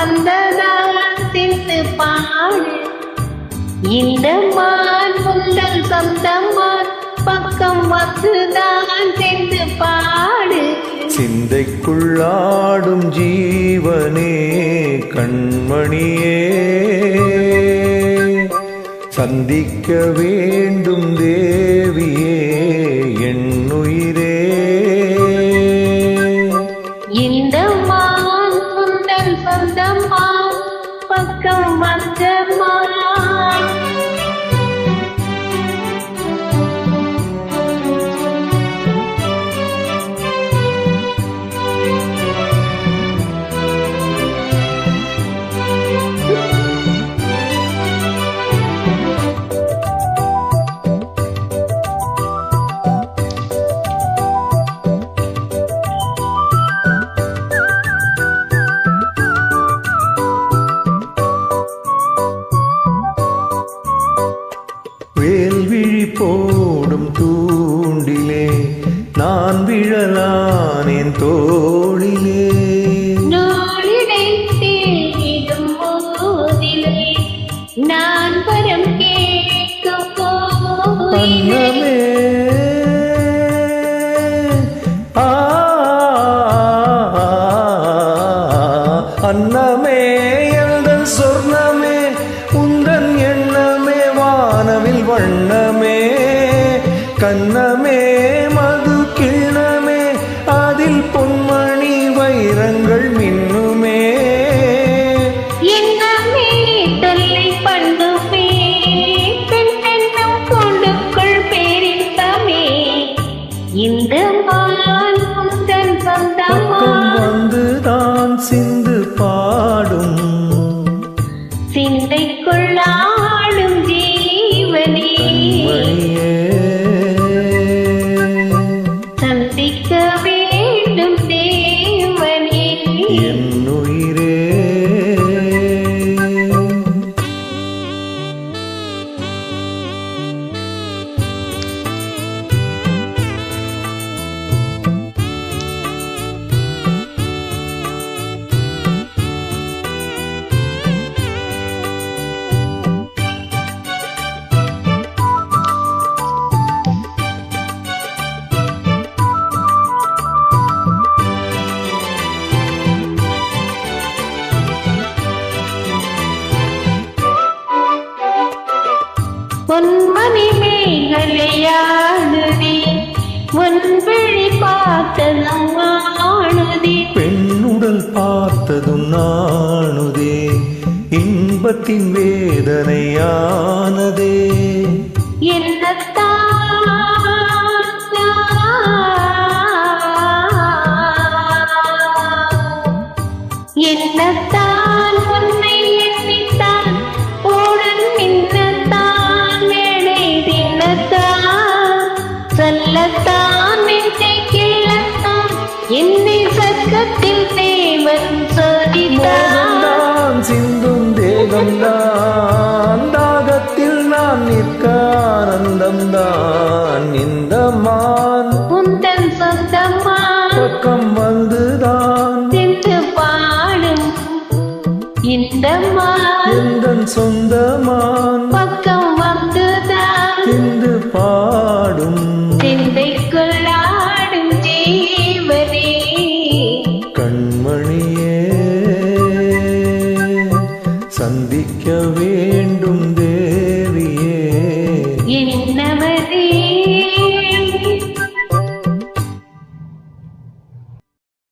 வந்ததால் சிந்து பாடு. இந்த மான் முந்தன் சொந்தமான் பக்கம் வந்துதான் சிந்து பாடு. சிந்தைக்குள்ளாடும் ஜீவனே கண்மணியே, சந்திக்க வேண்டும் தேவியே என்னுயிரே. இந்த மான் முந்தன் சொந்தமான் பக்கம் வந்த மான். வேல்விழி போடும் தூண்டிலே நான் விழலானேன் தோளிலே. நூலிடை தேடும் போதிலே நான் வரம் கேட்கும் போதிலே. அன்னமே எந்தன் சொர்ணமே உந்தன் எண்ணமே வானவில் வண்ணமே. கண்ணமே மது கிண்ணமே அதில் பொன்மணி வைரங்கள் மின்னுமே. என்னமே தொல்லை பண்ணுமே பெண் என்னும் கொண்டுக்குள் பேரின்பமே. இந்த மான் முந்தன் சொந்தமான் வந்துதான் சிந்து பாடும். சிந்தைக்குள்ளாடும் ஜீவனே சந்திக்க வேண்டும் தேவனே என்னுயிரே. பொன்மணி மேகலையாடுதே உன் விழி பார்த்ததும் ஆணுதே. பெண்ணுடல் பார்த்ததும் நாணுதே இன்பத்தின் வேதனையானதே. என்னத்தான் உன்னை எண்ணித்தான் உடன் மின்னத்தான் மேடை தின்னத்தான் சொல்லத்தான் நெஞ்சை கிள்ளத்தான் என்னை சக்கத்தில் தேவன் சோதித்தான். சிந்தும் தேகம்தான் தாகத்தில் நான் நிற்க ஆனந்தம்தான். இந்த மான் உந்தன் சொந்தமான் பக்கம் வந்துதான் சிந்து பாடும். இந்த மான் எந்தன் சொந்தமான் பக்கம் வந்துதான் சிந்து பாடும். சிந்தைக்குள்ளாடும் ஜீவனே கண்மணியே சந்திக்க வேண்டும்